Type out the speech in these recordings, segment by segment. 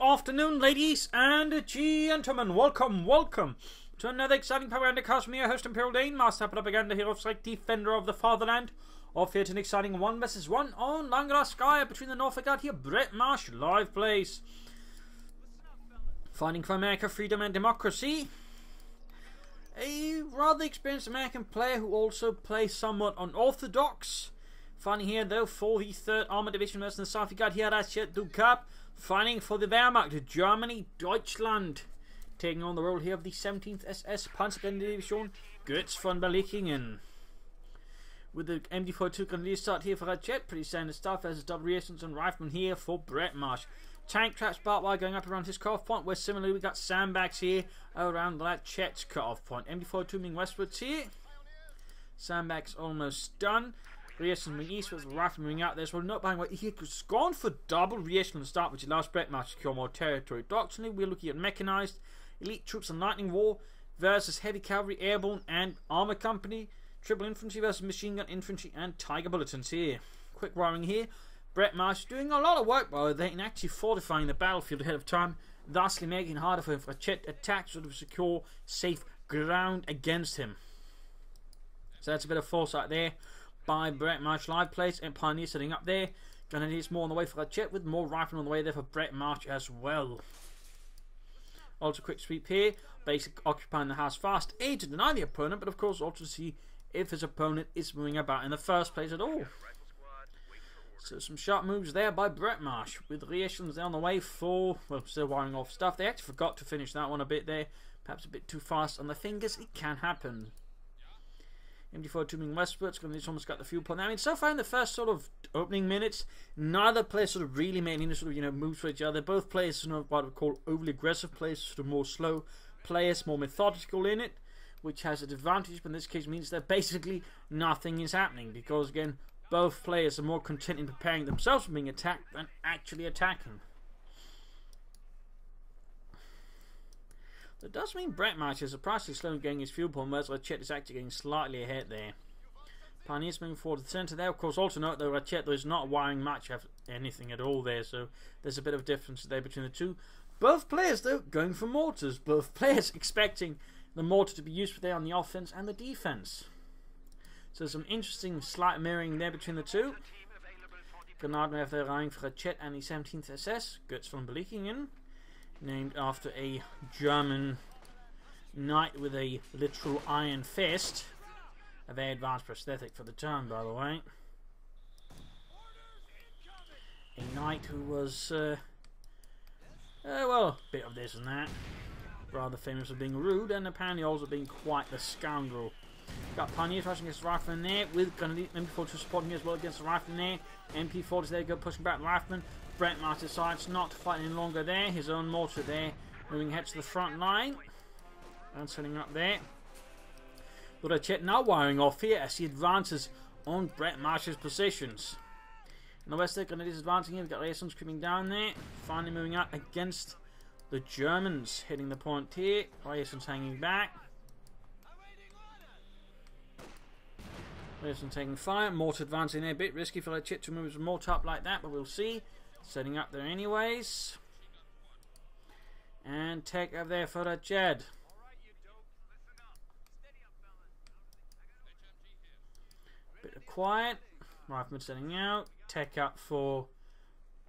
afternoon, ladies and gentlemen. Welcome to another exciting Propagandacast from your host, Imperial Dane, Master Propaganda Hero, Defender of the Fatherland. Off here to an exciting 1 vs 1 on Langras Sky between the Norfolk out here, Breadmarsh, live place. Fighting for America, freedom and democracy. A rather experienced American player who also plays somewhat unorthodox. Fighting here though for the 3rd Armored Division versus the South. You got here RahcedDukab fighting for the Wehrmacht, Germany, Deutschland. Taking on the role here of the 17th SS Panzerdivision, Götz von Berlichingen. With the MD42 going to start here for Rached, pretty standard stuff as double reactions and rifleman here for Breadmarsh. Tank traps barbed wire going up around his cut-off point, where similarly we got sandbags here around Rached's cut-off point. MD42 moving westwards here. Sandbags almost done. Reaction moving eastwards, the rifle moving out there. So note behind what he has gone for double reaction to start, which allows Breadmarsh to secure more territory. Doctrinally, we're looking at Mechanized, Elite Troops and Lightning War versus Heavy Cavalry, Airborne and Armor Company. Triple Infantry versus Machine Gun Infantry and Tiger Bulletins here. Quick wiring here. Breadmarsh doing a lot of work by the way in actually fortifying the battlefield ahead of time, thusly making it harder for him for a attack sort of secure, safe ground against him. So that's a bit of foresight there by Breadmarsh live place, and Pioneer sitting up there. Gonna need more on the way for Rached, with more rifling on the way there for Breadmarsh as well. Also quick sweep here, basic occupying the house fast, A to deny the opponent, but of course also to see if his opponent is moving about in the first place at all. So some sharp moves there by Breadmarsh, with reactions on the way for, well, still wiring off stuff. They actually forgot to finish that one a bit there, perhaps a bit too fast on the fingers. It can happen. MD42 moving westwards, going to almost got the fuel point. I mean, so far in the first sort of opening minutes, neither player sort of really made any sort of moves for each other. Both players sort of what we call overly aggressive players, sort of more slow players, more methodical in it, which has an advantage, but in this case means that basically nothing is happening, because again, both players are more content in preparing themselves for being attacked than actually attacking. That does mean Breadmarsh is surprisingly slow in getting his fuel point, whereas Rached is actually getting slightly ahead there. Pioneers moving forward to the centre there. Of course, also note that Rached, there is not a wiring match of anything at all there, so there's a bit of difference there between the two. Both players, though, going for mortars. Both players expecting the mortar to be used there on the offense and the defense. So some interesting slight mirroring there between the two. Grenadier there running for Rached and the 17th SS, Götz von Berlichingen, named after a German knight with a literal iron fist. A very advanced prosthetic for the term, by the way. A knight who was, well, a bit of this and that. Rather famous for being rude, and apparently also being quite the scoundrel. Got Pioneers rushing against the Rifleman there, with MP42 supporting as well against the Rifleman there. MP40s there, go pushing back the Rifleman. Breadmarsh decides not to fight any longer there. His own mortar there, moving ahead to the front line. And setting up there. But Rached now wiring off here as he advances on Breadmarsh's positions. In the west there, Grenadiers advancing here. We've got Rayson creeping down there. Finally moving out against the Germans, hitting the point here. Rayson's hanging back. Rayson taking fire. Mortar advancing there. A bit risky for Rached to move his mortar up like that, but we'll see. Setting up there anyways. And take up there for Rached. Bit of quiet. Rifleman setting out. Tech up for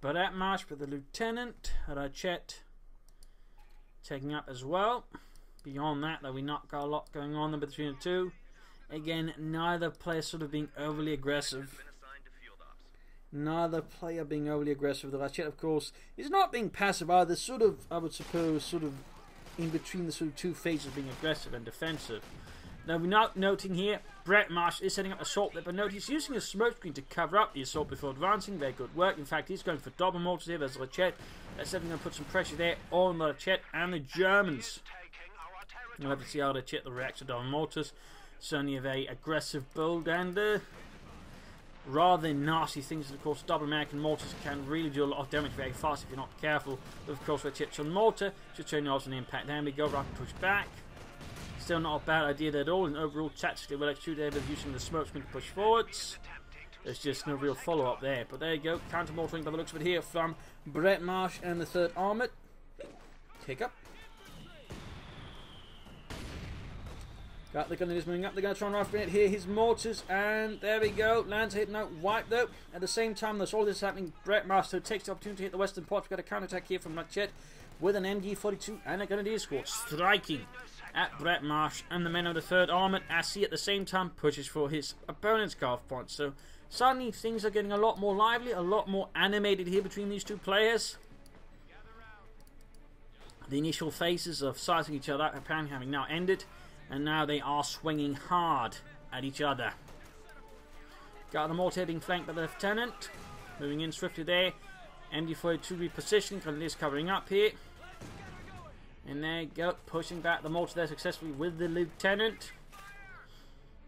Breadmarsh with the lieutenant. Rached taking up as well. Beyond that, though, we not got a lot going on there between the two. Again, neither player sort of being overly aggressive. Neither player being overly aggressive. The Rached, of course, is not being passive either. Sort of, I would suppose, sort of in between the sort of two phases of being aggressive and defensive. Now, we're not noting here, Breadmarsh is setting up assault there, but note he's using a smoke screen to cover up the assault before advancing. Very good work. In fact, he's going for double mortars here. There's Rached. That's definitely going to put some pressure there on the Rached and the Germans. We'll have to see how Rached reacts to double mortars. Certainly a very aggressive build and rather nasty things. And of course, double American mortars can really do a lot of damage very fast if you're not careful. But of course, Rached on mortar should turn you off an impact. There we go, rapid push back. Still not a bad idea there at all. And overall, tactically, we'll actually shoot there using the smoke screen to push forwards. There's just no real follow up there. But there you go, counter mortaring by the looks of it here from Breadmarsh and the 3rd Armoured. pickup. Got the gun is moving up. They're going to try and rifle it here. His mortars, and there we go. Lands hitting out, wipe though. At the same time, there's all this happening. Breadmarsh takes the opportunity to hit the western port. We've got a counter-attack here from Ratched with an MG42 and a Grenadier squad striking at Breadmarsh and the men of the 3rd Armoured, as he at the same time pushes for his opponent's calf point. So suddenly things are getting a lot more lively, a lot more animated here between these two players. The initial phases of sizing each other apparently having now ended, and now they are swinging hard at each other. Got the mortar being flanked by the lieutenant. Moving in swiftly there. MD42 repositioning, Grenadiers covering up here. And there you go, pushing back the mortar there successfully with the lieutenant.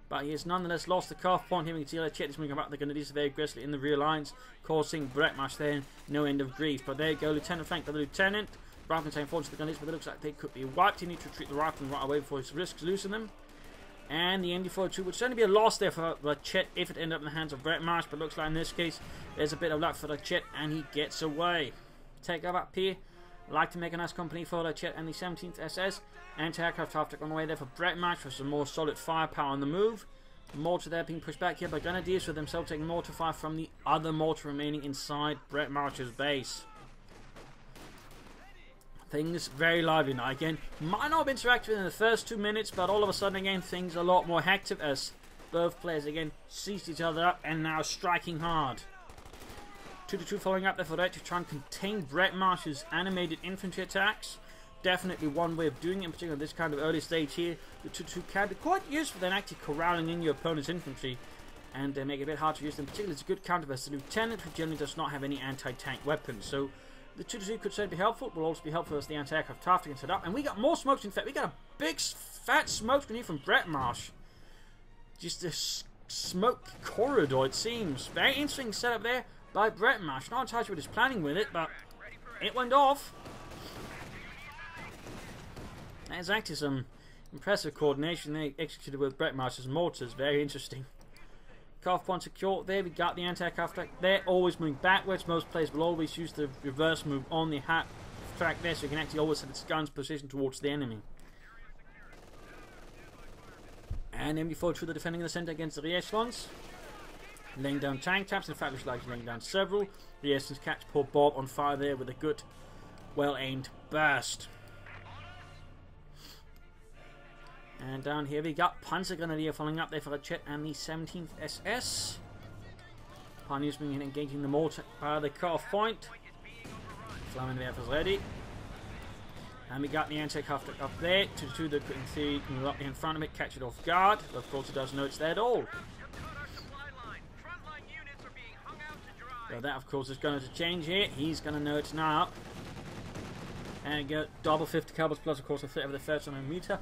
But he has nonetheless lost the calf point here. We can see Ratched is moving back the Grenadiers very aggressively in the rear lines, causing Breadmarsh there no end of grief. But there you go, lieutenant flanked by the lieutenant. Rifleman taking forward to the Grenadiers, but it looks like they could be wiped. You need to retreat the rifleman right away before he risks losing them. And the MD42 would certainly be a loss there for Ratched if it ended up in the hands of Breadmarsh, but looks like in this case there's a bit of luck for Ratched and he gets away. Take up here. Like to make a nice company for Ratched and the 17th SS. Anti-aircraft half-deck on the way there for Breadmarsh for some more solid firepower on the move. Mortar there being pushed back here by Grenadiers, with themselves taking mortar fire from the other mortar remaining inside Breadmarsh's base. Things very lively now again. Might not have interacted in the first 2 minutes, but all of a sudden again things a lot more hectic as both players again seized each other up and now striking hard. 2-2 following up there for Red to try and contain Breadmarsh's animated infantry attacks. Definitely one way of doing it, in particular at this kind of early stage here. The 2-2 can be quite useful then actually corralling in your opponent's infantry and make it a bit hard to use them. Particularly it's a good counter versus the lieutenant, who generally does not have any anti-tank weapons. So the 2-2 could certainly be helpful. Will also be helpful as the anti-aircraft half get set up. And we got more smokes. In fact, we got a big fat smoke screen here from Breadmarsh. Just a smoke corridor, it seems. Very interesting setup there by Breadmarsh. Not entirely sure what he's planning with it, but it went off. There's actually some impressive coordination they executed with Breadmarsh's mortars. Very interesting. Calf point secure. There we got the anti-aircraft track. They're always moving backwards. Most players will always use the reverse move on the hat track there, so you can actually always set its gun's position towards the enemy. And MD42 they're defending the center against the re-echelons. Laying down tank taps. In fact, we should like laying down several. The essence catch poor Bob on fire there with a good, well-aimed burst. And down here we got Panzer Grenadier following up there for Ratched and the 17th SS. Pioneers being engaging the mortar by the calf point. Flaming the is ready. And we got the anti-aircraft up there. 2-2 that in theory can move up in front of it, catch it off guard. Of course it doesn't know it's there at all. So that of course is going to change here. He's going to know it's now. And go double 50 calibers plus of course a 30 of the 30mm.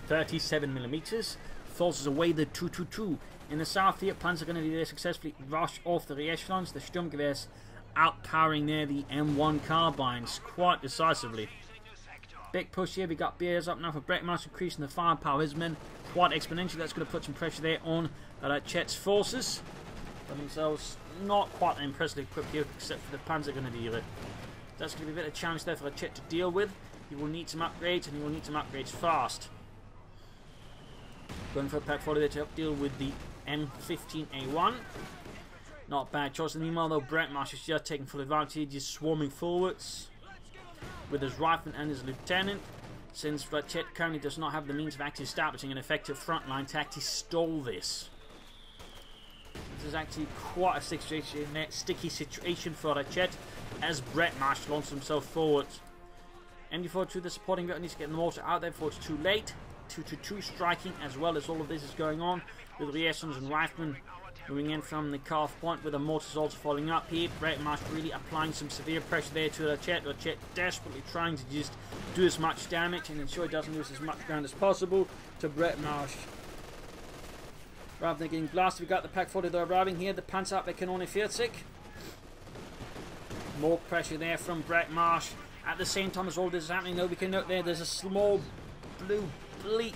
37mm. Forces away the 2-2-2. In the south here, Panzer Grenadier successfully rush off the re-echelons. The Sturmgewehrs outpowering there the M1 carbines quite decisively. Big push here. We got Beers up now for Breadmarsh, increasing the firepower of his men quite exponentially. That's going to put some pressure there on Ratched's forces. But themselves not quite impressively equipped here, except for the Panzer Grenadier. That's going to be a bit of a challenge there for Ratched to deal with. He will need some upgrades, and he will need some upgrades fast. Going for a pack 40 there to help deal with the M15A1. Not a bad choice. And meanwhile, though, Breadmarsh is just taking full advantage. He's swarming forwards with his rifleman and his lieutenant. Since Ratched currently does not have the means of actually establishing an effective front line to actually stall this. This is actually quite a sticky situation for Ratched as Breadmarsh launches himself forward. MD42, the supporting veteran, needs to get the mortar out there before it's too late. 2-2 striking as well as all of this is going on with re-echelons and riflemen moving in from the calf point with the mortars also falling up here. Breadmarsh really applying some severe pressure there to Ratched. Ratched desperately trying to just do as much damage and ensure he doesn't lose as much ground as possible to Breadmarsh. Rather than getting blasted, we got the Pack 40 they're arriving here. The Panzer they can only 40. More pressure there from Breadmarsh. At the same time as all this is happening, though, we can note there's a small blue bleep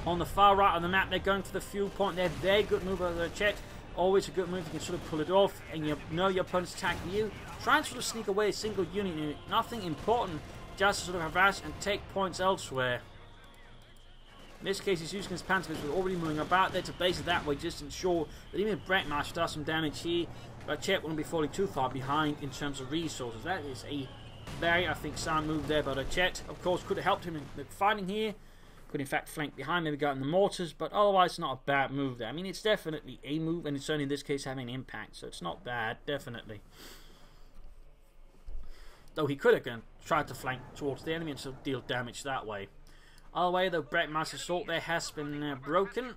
on the far right of the map. They're going for the fuel point there. Very good move by Ratched. Always a good move. You can sort of pull it off, and you know your opponent's attacking you. Try and sort of sneak away a single unit. Nothing important just to sort of harass and take points elsewhere. In this case, he's using his panzers, were already moving about there to base it that way, just to ensure that even if Breadmarsh does some damage here, Rahced won't be falling too far behind in terms of resources. That is a very, I think, sound move there by Rahced. Of course, could have helped him in the fighting here. Could in fact flank behind, maybe got in the mortars, but otherwise not a bad move there. I mean, it's definitely a move, and it's only in this case having an impact, so it's not bad, definitely. Though he could have tried to flank towards the enemy and sort of deal damage that way. Other way, though, Breadmarsh's assault there has been broken,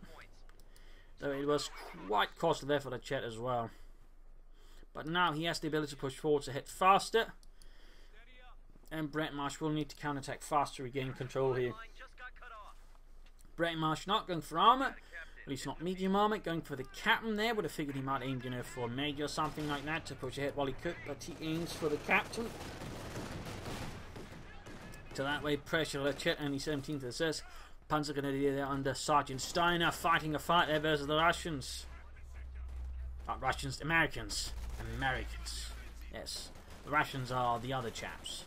though it was quite costly there for Rahced as well. But now he has the ability to push forward to hit faster, and Breadmarsh will need to counterattack faster to regain control here. Breadmarsh not going for armor, at least not medium armor, going for the captain there. Would have figured he might aim, you know, for a major or something like that to push ahead while he could, but he aims for the captain. So that way, pressure Rahced, only 17th assist. Panzer Grenadier there under Sergeant Steiner, fighting a fight there versus the Russians. Not Russians, Americans. Americans. Yes, the Russians are the other chaps.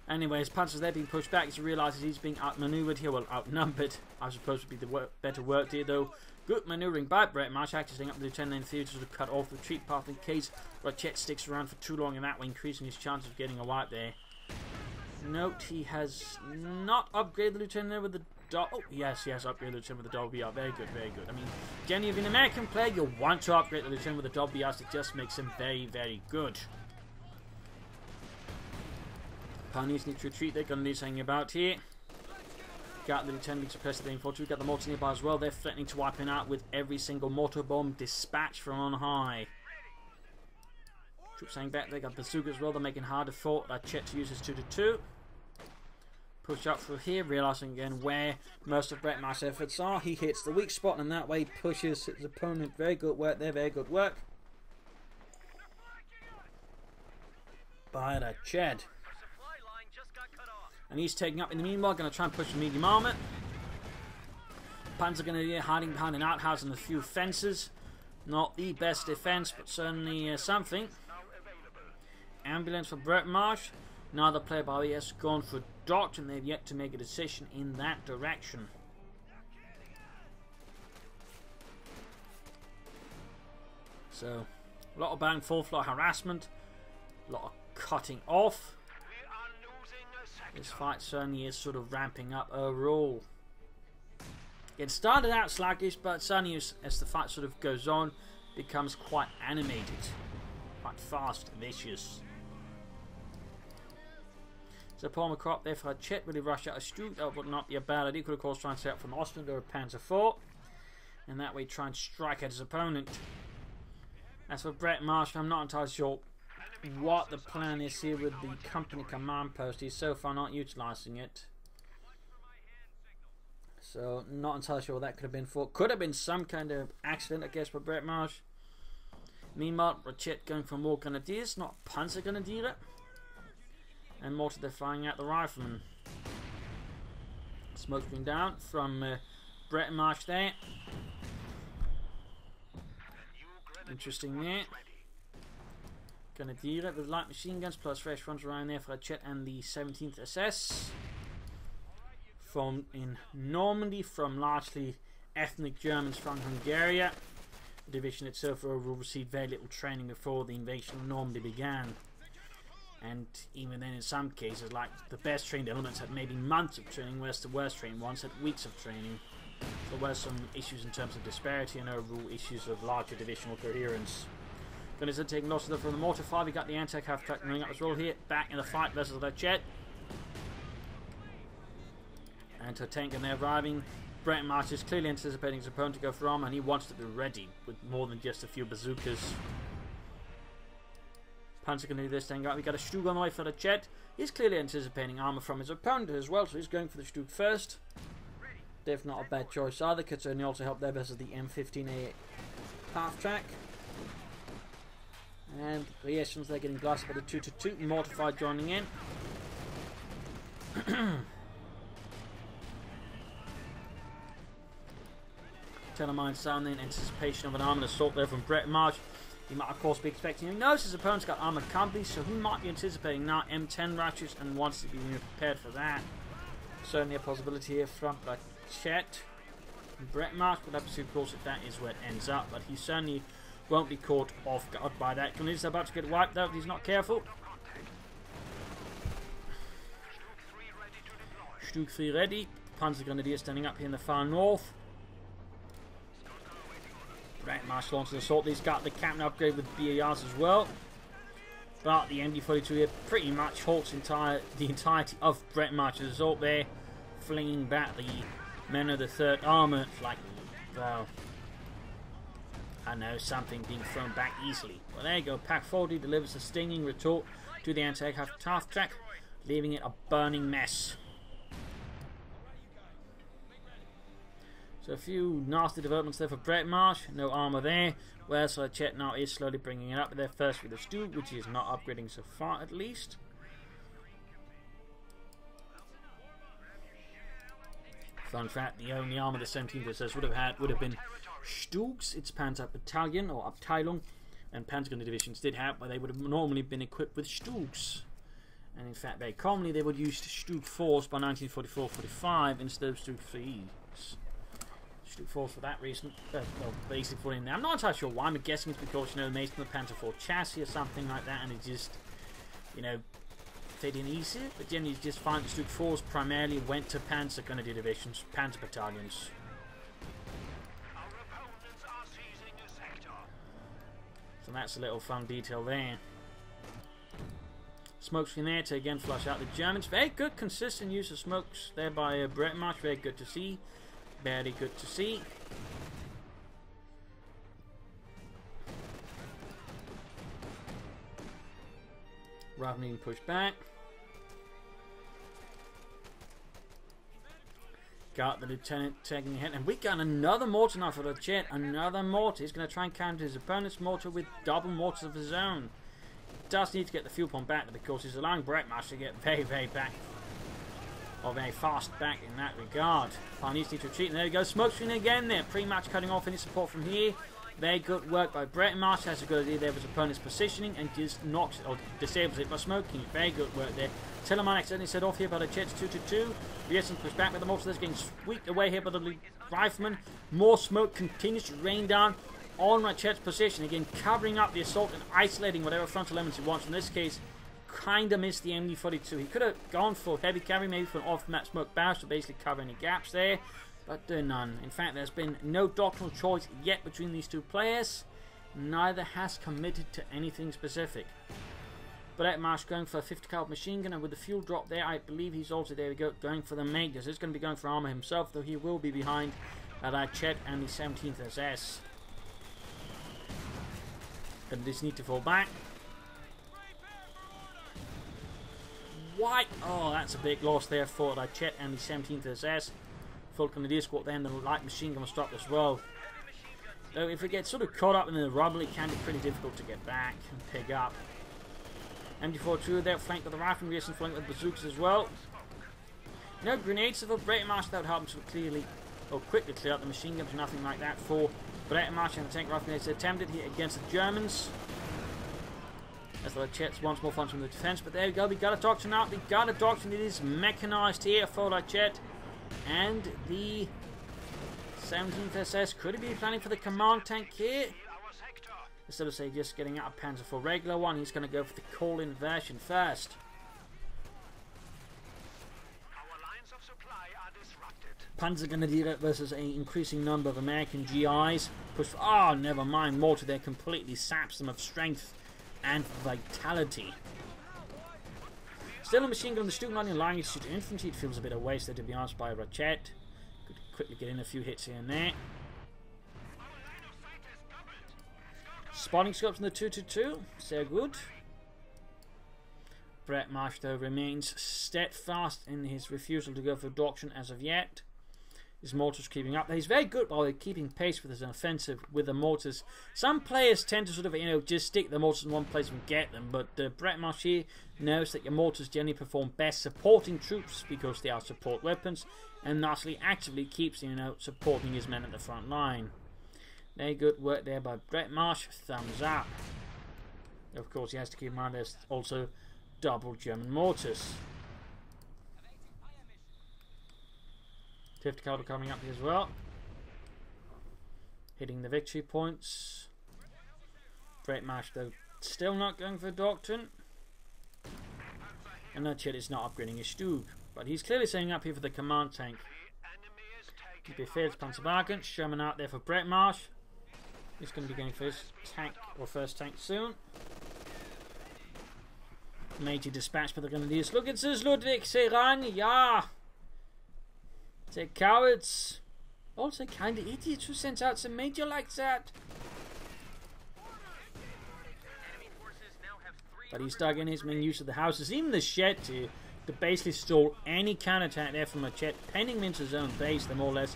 Anyways, Panzer's there being pushed back as he realises he's being outmaneuvered here, well, outnumbered, I suppose would be the better word here, though. Good manoeuvring by Breadmarsh, actually setting up the lieutenant in the field to sort of cut off the retreat path in case Rahced sticks around for too long, and that way increasing his chances of getting a wipe there. Note he has not upgraded the lieutenant there with the oh, yes, he has upgraded the lieutenant with the WBR. Very good, very good. I mean, generally, if you're an American player, you'll want to upgrade the lieutenant with the WBRs. It just makes him very, very good. Pioneers need to retreat. They're going to need something about here. Got the lieutenant being suppressed at the aim 2. Got the mortar nearby as well. They're threatening to wipe him out with every single mortar bomb dispatched from on high. Troops hanging back. They got bazooka as well. They're making harder for Rahced to use his 2-2. Push up through here, realising again where most of Breadmarsh's efforts are. He hits the weak spot and that way pushes his opponent. Very good work there, very good work by Rahced. And he's taking up in the meanwhile, going to try and push the medium armour. Panzer Grenadier hiding behind an outhouse and a few fences. Not the best defence, but certainly something. Ambulance for Breadmarsh. Another player by the has gone for doctrine. They've yet to make a decision in that direction. So, a lot of back and forth, a lot of harassment, a lot of cutting off. This fight certainly is sort of ramping up overall. It started out sluggish, but certainly as the fight sort of goes on, becomes quite animated, quite fast, vicious. So Paul McCrop there for Rahced, really rush out a Stug. That would not be a bad idea. Could of course try and set up from Ostland or a Panzer IV, and that way try and strike at his opponent. As for Breadmarsh, I'm not entirely sure what the plan is here with the company command post. He's so far not utilising it. So, not entirely sure what that could have been for. Could have been some kind of accident, I guess, for Breadmarsh. Meanwhile, Rahced going for more Grenadiers, not Panzer Grenadier. And more to they're firing out the riflemen. Smoke screen down from Breadmarsh there. Interesting there. Grenadier with light machine guns plus fresh ones around there for Rahced and the 17th SS. Formed in Normandy from largely ethnic Germans from Hungary. The division itself overall received very little training before the invasion of Normandy began. And even then in some cases, like the best trained elements had maybe months of training, whereas the worst trained ones had weeks of training. There were some issues in terms of disparity and overall issues of larger divisional coherence. Gunners are taking losses from the mortar fire. We got the anti-half track running up as well here. Back in the fight versus Rahced. Anti-tank and they're arriving. Breadmarsh is clearly anticipating his opponent to go for armor and he wants to be ready with more than just a few bazookas. Panzer can do this thing. We got a Stug on the way for Rahced. He's clearly anticipating armor from his opponent as well, so he's going for the Stug first. Definitely not a bad choice either. Could certainly also help there versus the M15A half track. And the Essions, they're getting blasted by the 2-2. Mortified joining in. Telemine sound in anticipation of an armored assault there from Breadmarsh. He might, of course, be expecting. He knows his opponent's got armored company, so he might be anticipating now M10 ratchets and wants to be prepared for that. Certainly a possibility here from RahcedDukab and Breadmarsh. We'll have to see, of course, if that is where it ends up, but he certainly won't be caught off guard by that. He's about to get wiped out if he's not careful. Stuke 3 ready. Panzer Grenadier standing up here in the far north. Breadmarsh launches an assault. He's got the captain upgrade with BARs as well. But the MD-42 here pretty much halts the entirety of Breadmarsh's assault there, flinging back the men of the 3rd Armour. It's like, well, I know, something being thrown back easily. Well, there you go. Pack 40 delivers a stinging retort to the anti-aircraft half track, leaving it a burning mess. So a few nasty developments there for Breadmarsh. No armour there. Whereas RahcedDukab now is slowly bringing it up there first with the Stuke, which is not upgrading so far at least. Fun fact, the only armour the 17th SS would have been Stukes, its Panzer Battalion or Abteilung, and Panzer Grenadier divisions did have, but they would have normally been equipped with Stukes. And in fact, very commonly they would use Stuke 4s by 1944-45 instead of Stuke 3s. Stuke 4s for that reason, well, basically put in there. I'm not entirely sure why. I'm guessing it's because, you know, they made the Panzer 4 chassis or something like that, and it just, you know, fit in easier. But generally, you just find the Stuke 4s primarily went to Panzer Grenadier divisions, Panzer battalions. So that's a little fun detail there. Smokes in there to again flush out the Germans. Very good, consistent use of smokes there by Breadmarsh. Very good to see. Very good to see. Rather than push back. Got the lieutenant taking a hit, and we got another mortar now for the jet. Another mortar. He's going to try and counter his opponent's mortar with double mortars of his own. Does need to get the fuel pump back because he's allowing Breadmarsh to get very, very back, or very fast back in that regard. Pioneers need to retreat, and there we go. Smoke screen again there, pretty much cutting off any support from here. Very good work by Breadmarsh. Has a good idea there of his opponent's positioning and just knocks it or disables it by smoking. Very good work there. Telemann accidentally set off here by the Jets 2-2. Riesen pushed back with the mortars, getting swept away here by the rifleman. More smoke continues to rain down on RahcedDukab's position, again covering up the assault and isolating whatever frontal elements he wants. In this case, kind of missed the MD-42. He could have gone for heavy cavalry, maybe for an off-map smoke barrage to basically cover any gaps there, but none. In fact, there's been no doctrinal choice yet between these two players. Neither has committed to anything specific. Breadmarsh going for a 50 caliber machine gun, and with the fuel drop there, I believe he's also, there we go, going for the Majors. He's going to be going for armor himself, though he will be behind RahcedDukab and the 17th SS. And this need to fall back. White. Oh, that's a big loss there for RahcedDukab and the 17th SS. Full Grenadier squad there, and the light machine gun will stop as well. Though if it gets sort of caught up in the rubble, it can be pretty difficult to get back and pick up. MD-42 there, flanked with the rifle, and flanked with bazookas as well. No grenades for Breadmarsh. That would help him to clearly, or quickly clear out the machine guns. Nothing like that for Breadmarsh, and the tank rifle grenades attempted here against the Germans. As the RahcedDukab once more funds from the defense, but there we go. We got a doctrine out. We got a doctrine. It is mechanized here for RahcedDukab, and the 17th SS. Could he be planning for the command tank here? Instead of, say, just getting out a Panzer IV regular one, he's going to go for the call-in version first. Panzer Grenadier versus an increasing number of American GIs. Push. Oh, never mind. Mortar there completely saps them of strength and vitality. Still a machine gun on the Stuke, not allowing you to shoot infantry. It feels a bit of waste there, to be honest, by RahcedDukab. Could quickly get in a few hits here and there. Spotting scopes in the 2-2. So good. Breadmarsh, though, remains steadfast in his refusal to go for doctrine as of yet. His mortars keeping up. He's very good while keeping pace with his offensive with the mortars. Some players tend to sort of, you know, just stick the mortars in one place and get them, but Breadmarsh here knows that your mortars generally perform best supporting troops because they are support weapons, and thusly actively keeps, you know, supporting his men at the front line. Very good work there by Breadmarsh. Thumbs up. Of course, he has to keep in mind there's also double German mortars. 50 caliber coming up here as well. Hitting the victory points. Breadmarsh, though, still not going for doctrine. And that is not upgrading his Stug. But he's clearly setting up here for the command tank. Befehls Panzerwagen. Sherman out there for Breadmarsh. He's going to be going for his tank, or first tank soon. Major dispatch by the Grenadiers. Look at this, Ludwig. Say run. Ja. Say cowards. Also kind of idiots who sent out some major like that. But he's dug in his main use of the houses, even the shed, to basically stall any counterattack there from a Chet, penning him into his own base. They're more or less.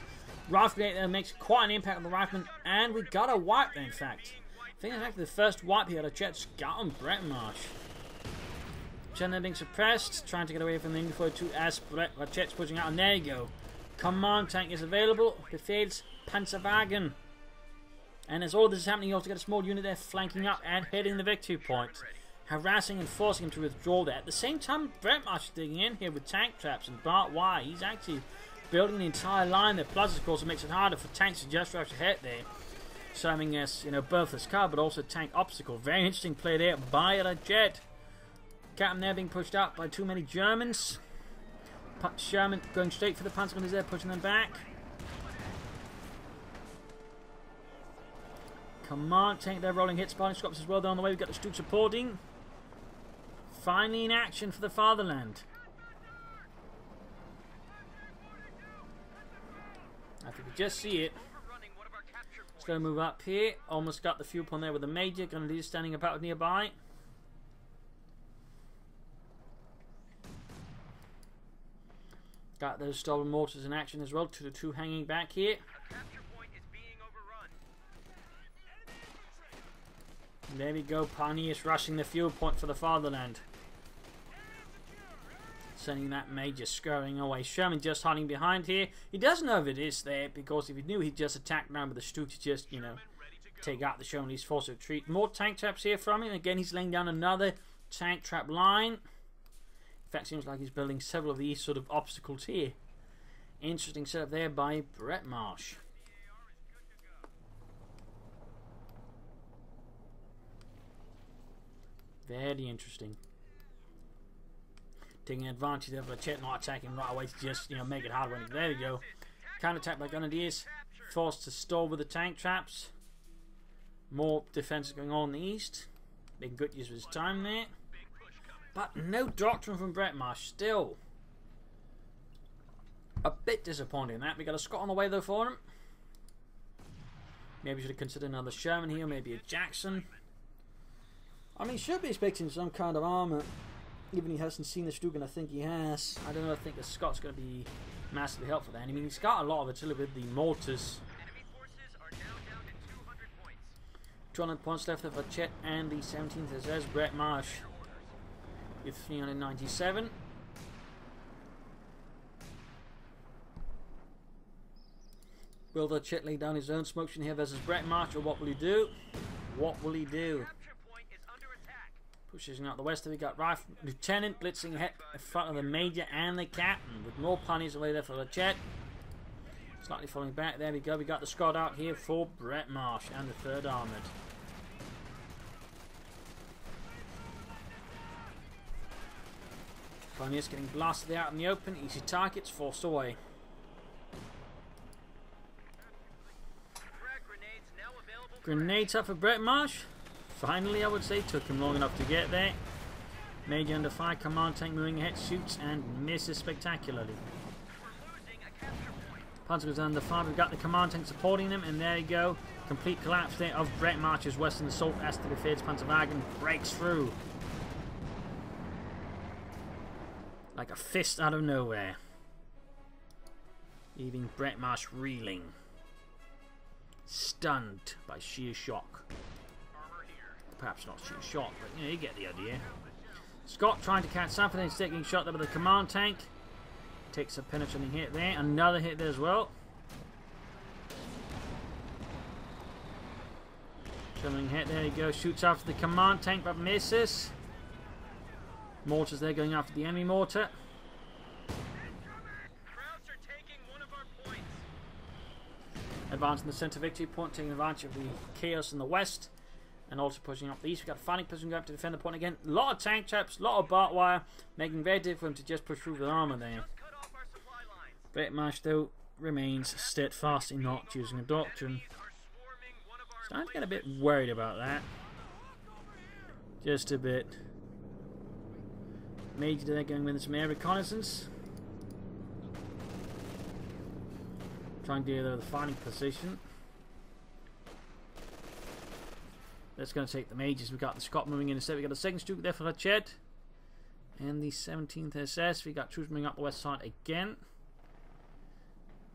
Rifle there makes quite an impact on the rifleman, and we got a wipe there, in fact. I think it's actually the first wipe here at Chet's got on Breadmarsh. Chen being suppressed, trying to get away from the info to as Chet's pushing out, and there you go. Command tank is available. Befehls Panzerwagen. And as all this is happening, you also get a small unit there flanking up and hitting the victory point. Harassing and forcing him to withdraw there. At the same time, Breadmarsh is digging in here with tank traps and barbed wire. He's actually building the entire line there. Plus, of course, it makes it harder for tanks to just rush ahead there. Serving as, both as cover, but also tank obstacle. Very interesting play there by a jet. Captain there being pushed out by too many Germans. Sherman going straight for the Panzergunners there, pushing them back. Command tank there rolling hits, Spartan Scops as well. They're on the way. We've got the Stug supporting. Finally in action for the fatherland. I think we just see it. Let's go move up here. Almost got the fuel point there with the Major. Grenadiers standing about nearby. Got those stolen mortars in action as well. 2-2 hanging back here. There we go. Pioneers rushing the fuel point for the fatherland. Sending that Major scurrying away. Sherman just hiding behind here. He doesn't know if it is there, because if he knew, he'd just attack down with the Stug to just, take out the Sherman. He's forced to retreat. More tank traps here from him. Again, he's laying down another tank trap line. In fact, seems like he's building several of these sort of obstacles here. Interesting setup there by Breadmarsh. Very interesting. Taking advantage of a Chet not attacking right away to just, make it hard when there we go. Counter attack by Grenadiers. Forced to stall with the tank traps. More defense going on in the east. Making good use of his time there. But no doctrine from Breadmarsh. Still a bit disappointing in that. We got a Scot on the way though for him. Maybe should have considered another Sherman here. Maybe a Jackson. I mean, should be expecting some kind of armour. Even he hasn't seen the Stug, and I think he has. I don't know. I think the Scot's going to be massively helpful there. I mean, he's got a lot of artillery with the mortars. 200 points left for Chet and the 17th as there's Breadmarsh with 397. Will the Chet lay down his own smoke screen here versus Breadmarsh, or what will he do? What will he do? Pushes out the west. We got Lieutenant blitzing ahead in front of the Major and the Captain, with more punies away there for the Chet. Slightly falling back. There we go. We got the Scot out here for Breadmarsh and the 3rd Armoured. Pioneers getting blasted out in the open. Easy targets forced away. Grenades up for Breadmarsh. Finally, I would say, took him long enough to get there. Major under fire, command tank moving ahead, shoots and misses spectacularly. Panzer goes under fire, we've got the command tank supporting them, and there you go. Complete collapse there of Breadmarsh's western assault as the Befehls Panzerwagen breaks through. Like a fist out of nowhere. Leaving Breadmarsh reeling. Stunned by sheer shock. Perhaps not sheer shock, but you get the idea. Scott trying to catch something, instead getting shot there with the command tank. Takes a penetrating hit there. Another hit there as well. Coming hit, there you go. Shoots after the command tank, but misses. Mortars there going after the enemy mortar. Advancing the centre victory point, taking advantage of the chaos in the west. And also pushing up the east. We've got Fanning pushing up to defend the point again. A lot of tank traps, a lot of barbed wire, making it very difficult to just push through with armour there. Breadmarsh though remains steadfast in not choosing a doctrine. Starting to get a bit worried about that. Just a bit. Major there going with some air reconnaissance. Trying to deal with the fighting position. That's going to take the majors. We've got the Scot moving in instead. We've got the second Stuka there for RahcedDukab. And the 17th SS. We've got troops moving up the west side again.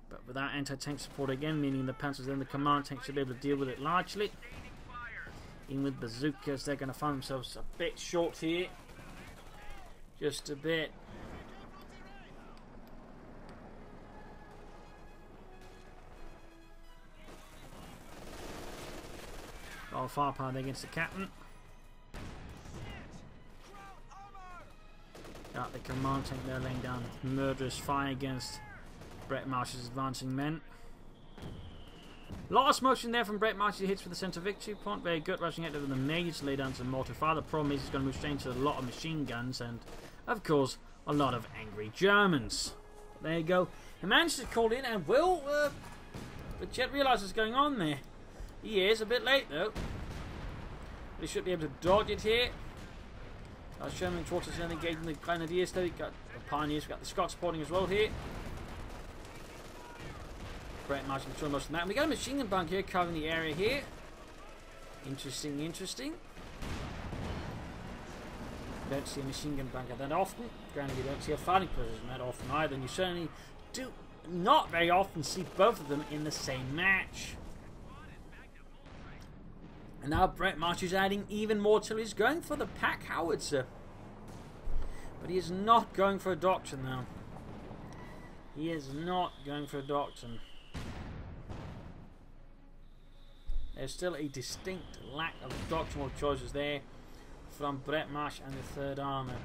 But without anti-tank support again, meaning the Panthers and the command tanks should be able to deal with it largely. Even with bazookas, they're going to find themselves a bit short here. Just a bit. Got firepower there against the captain. Got the command tank there laying down murderous fire against Breadmarsh's advancing men. Lot of motion there from Breadmarsh. He hits for the centre victory point. Very good, rushing out over the majors to lay down some mortar fire. The problem is he's going to move straight into a lot of machine guns and, of course, a lot of angry Germans. There you go. He managed to call in and will. But Jet realises what's going on there. He is a bit late though. But he should be able to dodge it here. Sherman and Trotters then engaging the Grenadiers though. We've got the Pioneers, we've got the Scots supporting as well here. Breadmarsh controlling most of that. And we got a machine gun bunker here covering the area here. Interesting, interesting. Don't see a machine gun bunker that often. Granted, you don't see a fighting position that often either. And you certainly do not very often see both of them in the same match. And now Breadmarsh is adding even more till he's going for the pack howitzer. But he is not going for a doctrine now. He is not going for a doctrine. There's still a distinct lack of doctrinal choices there from Breadmarsh and the 3rd Armour.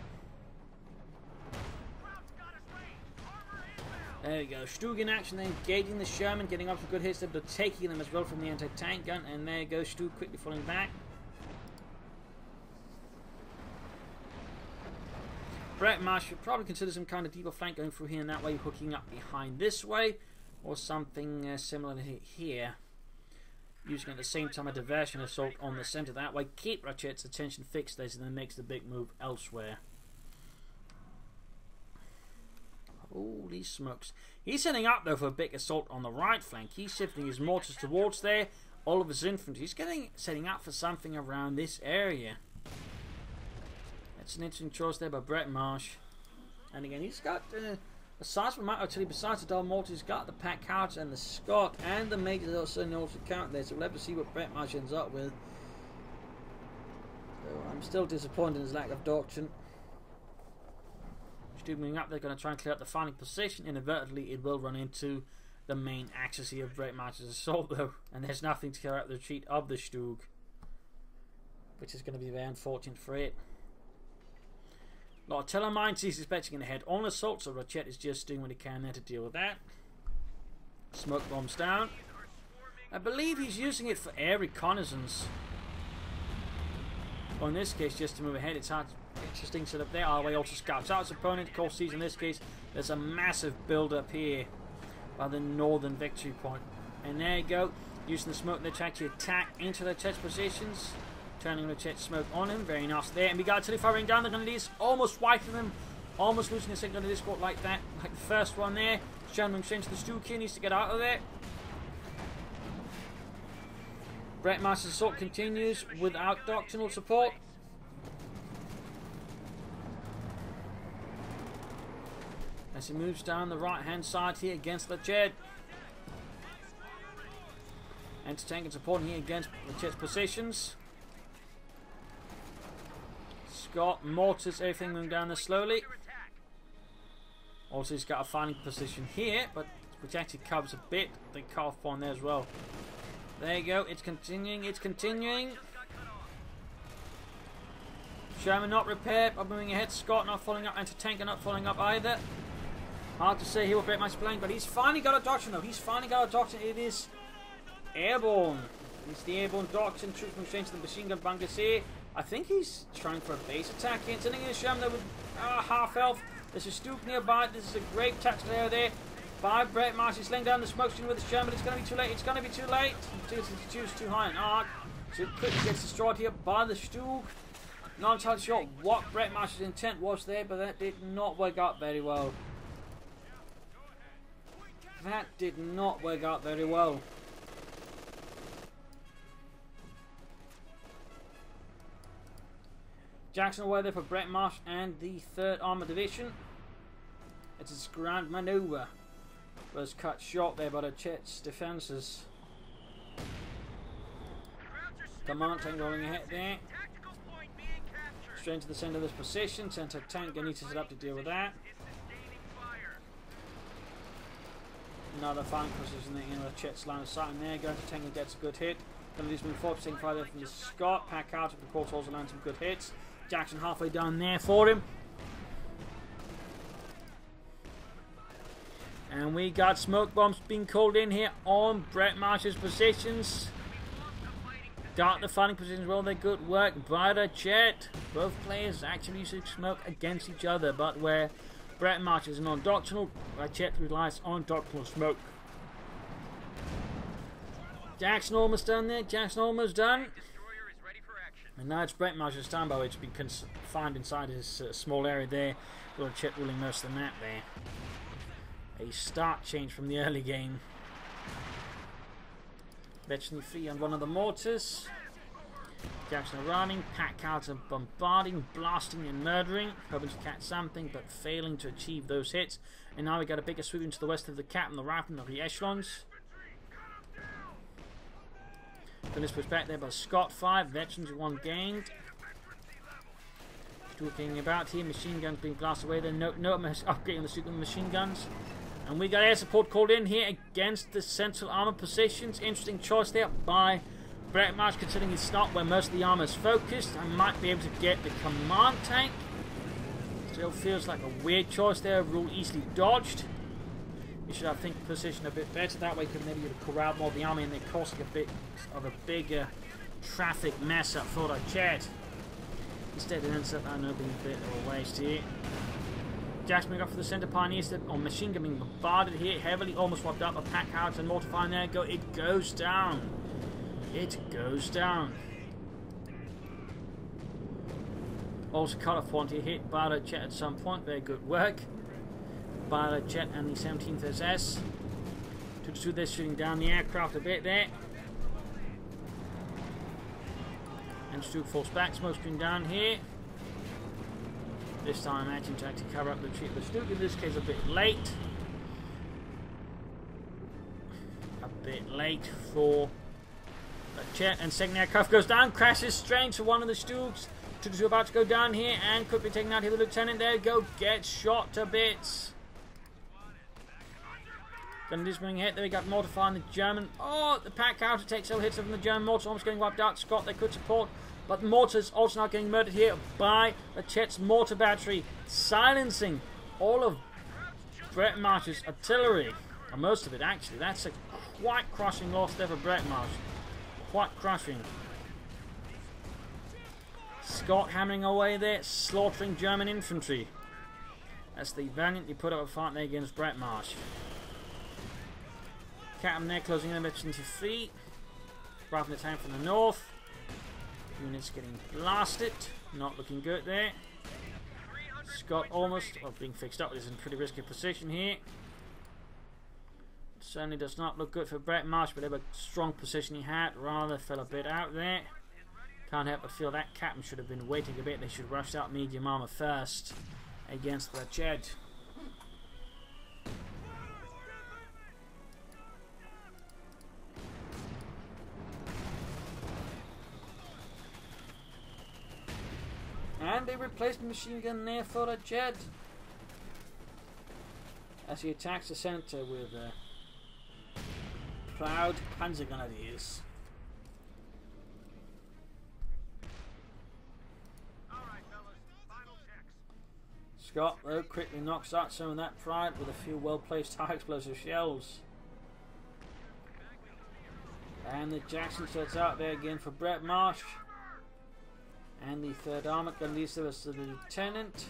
There we go. Stug in action there, engaging the Sherman, getting up some good hits there, but taking them as well from the anti-tank gun. And there goes Stug quickly falling back. Breadmarsh should probably consider some kind of deeper flank going through here and that way, hooking up behind this way, or something similar to here. Using at the same time a diversion assault on the centre that way. Keep RahcedDukab's attention fixed there, and then makes the big move elsewhere. Holy smokes. He's setting up though for a big assault on the right flank. He's shifting his mortars towards there. All of his infantry. He's setting up for something around this area. That's an interesting choice there by Breadmarsh. And again, he's got a sizable amount of artillery besides the double mortars. He's got the pack cards and the Scot and the majors also count there. So we'll have to see what Breadmarsh ends up with. So I'm still disappointed in his lack of doctrine. Moving up, they're going to try and clear up the fighting position. Inadvertently, it will run into the main axis here of Breadmarsh's assault, though, and there's nothing to clear out the retreat of the Stug, which is going to be very unfortunate for it. A lot of telemines he's expecting in the head on assault, so RahcedDukab is just doing what he can there to deal with that. Smoke bombs down. I believe he's using it for air reconnaissance. Well, in this case, just to move ahead, it's hard. Interesting setup there. Our way also scouts out his opponent. Of course, in this case, there's a massive build up here by the northern victory point. And there you go. Using the smoke there to actually attack into RahcedDukab's positions. Turning RahcedDukab's smoke on him. Very nice there. And we got artillery firing down the Grenadiers. Almost wiping them. Almost losing a second Grenadier squad like that. Like the first one there. Sherman straight into the Stug here. Needs to get out of there. Breadmarsh's assault continues without doctrinal support. As he moves down the right hand side here against RahcedDukab. Anti-tank and supporting here against RahcedDukab's positions. Scott, mortars, everything moving down there slowly. Also he's got a fighting position here, but which actually covers a bit the cut-off point there as well. There you go. It's continuing. It's continuing. Sherman not repaired. I'm moving ahead. Scott not following up. Anti-tanker not following up either. Hard to say here what Breadmarsh is playing, but he's finally got a doctrine though. He's finally got a doctrine. It is Airborne. It's the Airborne doctrine. Troops moving straight to the machine gun bunkers here. I think he's trying for a base attack here. Sending in a Sherman there with half health. There's a Stoop nearby. This is a great tactical area there by Breadmarsh. He's laying down the smoke screen with the Sherman. It's going to be too late. It's going to be too late. It's too high an arc. So it quickly gets destroyed here by the Stoop. Not entirely sure what Breadmarsh's intent was there, but that did not work out very well. That did not work out very well. Jackson away there for Breadmarsh and the 3rd Armoured Division. It's its grand manoeuvre. Was cut short there by the Chet's defences. Command tank rolling ahead there. Straight into the centre of this position. Centre tank needs to set up to deal with that. Another firing position there, the Chet's line of sight in there. Going to tank and gets a good hit. Going to lose move forward, taking fire there from the Scott. Pack out, of course, also lands some good hits. Jackson halfway down there for him. And we got smoke bombs being called in here on Breadmarsh's positions. Got the fighting positions well. They're good work by the Chet. Both players actually using smoke against each other, but where Breadmarsh is non-doctrinal, Chet relies on doctrinal smoke. Jackson almost done there. Jackson almost done. And now it's Breadmarsh's time, by which has been confined inside his small area there. Little Chet ruling most of the map there. A start change from the early game. Veteran free on one of the mortars. Jackson are running, pack cards are bombarding, blasting and murdering, hoping to catch something but failing to achieve those hits. And now we got a bigger sweep into the west of the cap and the rifle of the echelons. Then it's pushed back there by Scott. 5 veterans, 1 gained. Talking about here, machine guns being blasted away there. No upgrading the super machine guns. And we got air support called in here against the central armor positions. Interesting choice there by Breadmarsh, considering it's not where most of the armor is focused. I might be able to get the command tank. Still feels like a weird choice there. Rule easily dodged. You should, I think, position a bit better. That way, you could maybe corral more of the army and then causing a bit of a bigger traffic mess up for the Chet. Instead, it ends up being a bit of a waste here. Jackson moving up for the centre pioneers on machine gun being bombarded here, heavily almost wiped out by pack hounds and mortar fire. There go. It goes down. It goes down. Also cut off point here, hit by the Chet at some point. Very good work by the Chet and the 17th SS. 2-2 they're shooting down the aircraft a bit there. And Stu falls back, smoke screen down here. This time managing to actually cover up the retreat of the Stu. In this case a bit late. A bit late for the Chet, and second aircraft goes down, crashes straight to one of the Stooks. 2-2 about to go down here and could be taken out here. The lieutenant there go, gets shot to bits. Gonna do something hit there. We got mortar fire on the German. Oh, the pack counter takes several hits from the German mortar, almost getting wiped out. Scott they could support, but the mortar's also now getting murdered here by the Chet's mortar battery, silencing all of Breadmarsh's artillery, or most of it actually. That's a quite crushing loss there for Breadmarsh. Quite crushing. Scott hammering away there, slaughtering German infantry. That's the valiantly put up a fight there against Breadmarsh. Captain there closing in a bit into feet. Rifling the tank from the north. Units getting blasted. Not looking good there. Scott almost being fixed up. Is in a pretty risky position here. Certainly does not look good for Breadmarsh, but whatever strong position he had, rather fell a bit out there. Can't help but feel that captain should have been waiting a bit. They should rush out medium armor first against the Chet. And they replaced the machine gun there for the Chet as he attacks the center with proud Panzer Grenadiers. Scott, though, quickly knocks out some of that pride with a few well-placed high explosive shells. And the Jackson sets out there again for Breadmarsh. And the 3rd Armored Gun leads to us to the Lieutenant.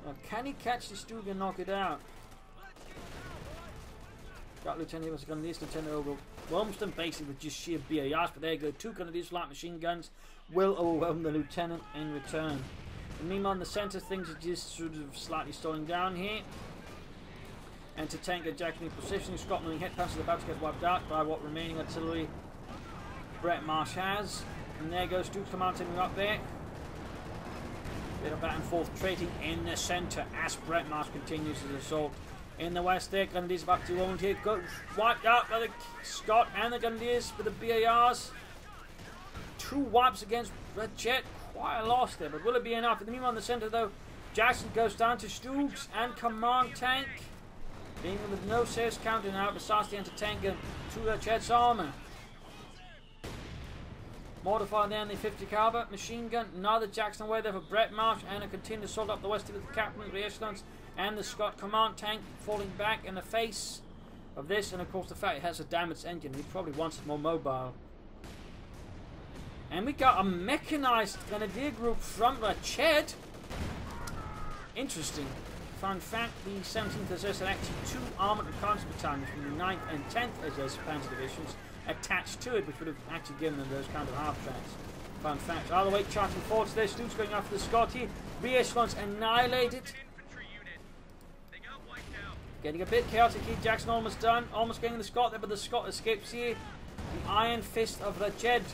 Now, can he catch the Stug and knock it out? Got Lieutenant was going to lead Lieutenant overwhelms them basically with just sheer BARs, but there you go. 2 Grenadiers light machine guns will overwhelm the Lieutenant in return. And meanwhile, in the centre, things are just sort of slightly slowing down here. And to tank a Jackson positioning, Scott moving head passes about to get wiped out by what remaining artillery Breadmarsh has. And there goes Duke's command team up there. Bit of back and forth trading in the centre as Breadmarsh continues his assault. In the west there, Grenadiers back to wound here. Got wiped out by the Scott and the Grenadiers with the BARs. 2 wipes against RahcedDukab. Quite a loss there, but will it be enough? In the meanwhile, in the centre though, Jackson goes down to Stugs and command tank. Being with no saves counting out, besides the anti-tank gun to RahcedDukab's armour. Mortified there in the 50 caliber machine gun. Another Jackson away there for Breadmarsh, and a continued assault up the west with the captain of the echelons and the Scott command tank falling back in the face of this, and of course the fact it has a damaged engine. He probably wants it more mobile. And we got a mechanized grenadier group from RahcedDukab. Interesting. Fun fact, the 17th SS had actually 2 armoured reconnaissance battalions from the 9th and 10th SS Panzer divisions attached to it, which would have actually given them those kind of half tracks. Fun fact. Either way, charging forward today, Stu's going after the Scott here. Re-echelons annihilated. Getting a bit chaotic here. Jackson almost done. Almost getting the Scott there, but the Scott escapes here. The Iron Fist of RahcedDukab.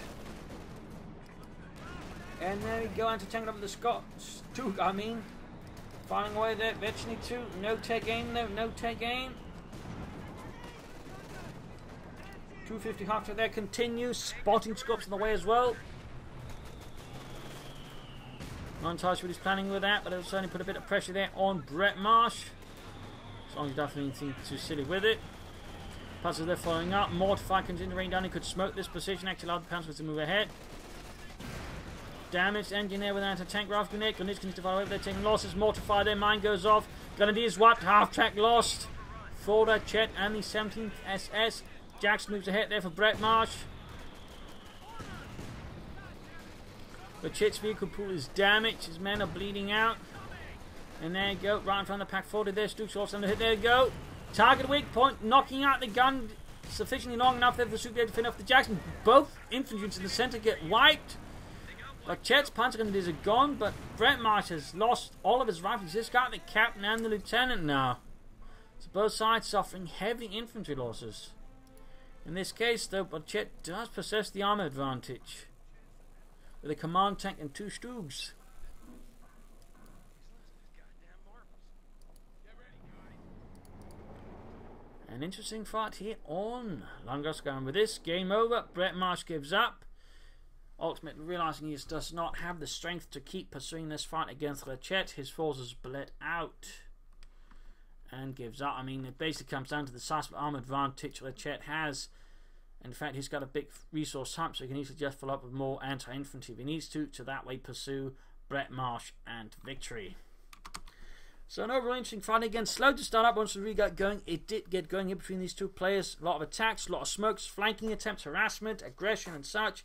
And there we go, anti-tanking up with the Scott. Stu, I mean. Finding away there, eventually 2. No take aim though, no take aim. 250 half there continues. Spotting scopes in the way as well. Not entirely sure what he's planning with that, but it'll certainly put a bit of pressure there on Breadmarsh. As long as he doesn't do anything too silly with it. Passes there following up. Mortify continuing to rain down. He could smoke this position, actually allow the Panzers to move ahead. Damaged engine there with an anti-tank rifle grenade. Grenadiers continue to fire away. They're taking losses. Mortify there. Mine goes off. Grenadiers wiped. Half track lost. For RahcedDukab and the 17th SS. Jackson moves ahead there for Breadmarsh. RahcedDukab's vehicle pool is damaged. His men are bleeding out. And there you go. Right in front of the pack 40 there. Stu's also under hit. There you go. Target weak point. Knocking out the gun sufficiently long enough there for the Stu to be able to finish off the Jackson. Both infantry in the centre get wiped. RahcedDukab's Panzer Grenadiers are gone, but Breadmarsh has lost all of his rifles. He's just got the captain and the lieutenant now. So both sides suffering heavy infantry losses. In this case, though, RahcedDukab does possess the armour advantage. With a command tank and 2 Stugs. An interesting fight here on Langos going with this. Game over. Breadmarsh gives up. Ultimately realising he does not have the strength to keep pursuing this fight against RahcedDukab. His forces bled out and gives up. I mean, it basically comes down to the size of arm advantage RahcedDukab has. In fact, he's got a big resource type, so he can easily just follow up with more anti-infantry if he needs to that way pursue Breadmarsh and victory. So an overall interesting fight again. Slow to start up once we really got going. It did get going in between these 2 players. A lot of attacks, a lot of smokes, flanking attempts, harassment, aggression and such.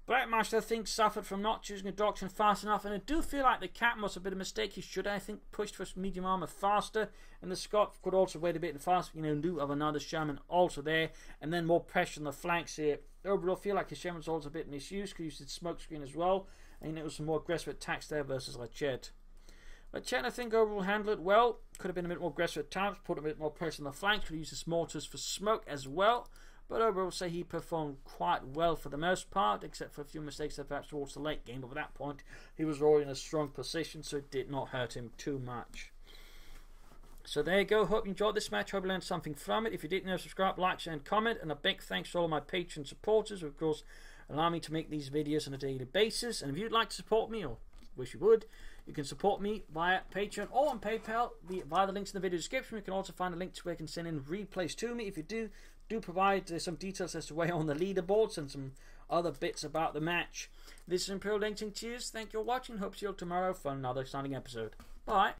Breadmarsh, I think, suffered from not choosing a doctrine fast enough, and I do feel like the captain was a bit of a mistake. He should, I think, pushed for medium armour faster, and the Scot could also wait a bit faster, in lieu of another Sherman also there, and then more pressure on the flanks here. Overall, I feel like his Sherman's also a bit misused, because he used his smoke screen as well, and it was some more aggressive attacks there versus RahcedDukab. RahcedDukab, I think, overall handled it well. Could have been a bit more aggressive at times, put a bit more pressure on the flanks, could have used his mortars for smoke as well. But overall, say he performed quite well for the most part, except for a few mistakes that perhaps towards the late game. But at that point, he was already in a strong position, so it did not hurt him too much. So there you go. Hope you enjoyed this match. Hope you learned something from it. If you did, subscribe, like, share, and comment. And a big thanks to all of my Patreon supporters who, of course, allow me to make these videos on a daily basis. And if you'd like to support me, or wish you would, you can support me via Patreon or on PayPal via the links in the video description. You can also find a link to where you can send in replays to me. If you do, do provide some details as to where on the leaderboards and some other bits about the match. This is Imperial Lynching. Cheers, thank you for watching. Hope to see you all tomorrow for another exciting episode. Bye.